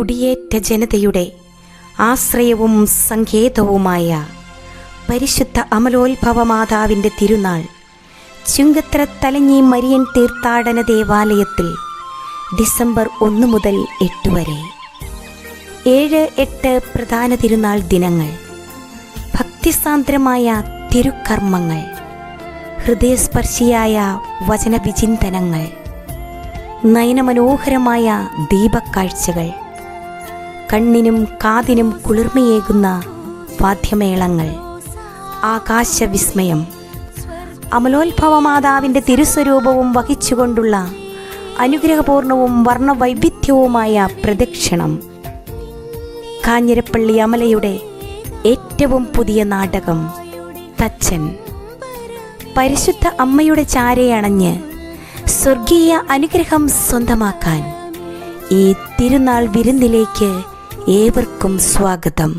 കുടിയേറ്റ ജനതയുടെ ആശ്രയവും സങ്കേതവുമായ പരിശുദ്ധ അമലോത്ഭവ മാതാവിൻ്റെ തിരുനാൾ ചുങ്കത്തറ തലഞ്ഞി മരിയൻ തീർത്ഥാടന ദേവാലയത്തിൽ ഡിസംബർ 1 മുതൽ 8 വരെ 7-8 പ്രധാന തിരുനാൾ ദിനങ്ങൾ. ഭക്തിസാന്ദ്രമായ തിരുക്കർമ്മങ്ങൾ, ഹൃദയസ്പർശിയായ വചനവിചിന്തനങ്ങൾ, നയനമനോഹരമായ ദീപക്കാഴ്ചകൾ, കണ്ണിനും കാതിനും കുളിർമയേകുന്ന വാദ്യമേളങ്ങൾ, ആകാശവിസ്മയം, അമലോത്ഭവ മാതാവിൻ്റെ തിരുസ്വരൂപവും വഹിച്ചുകൊണ്ടുള്ള അനുഗ്രഹപൂർണവും വർണ്ണവൈവിധ്യവുമായ പ്രദക്ഷിണം, കാഞ്ഞിരപ്പള്ളി അമലയുടെ ഏറ്റവും പുതിയ നാടകം തച്ചൻ, പരിശുദ്ധ അമ്മയുടെ ചാരയണഞ്ഞ് സ്വർഗീയ അനുഗ്രഹം സ്വന്തമാക്കാൻ ഈ തിരുനാൾ വിരുന്നിലേക്ക് ഏവർക്കും സ്വാഗതം.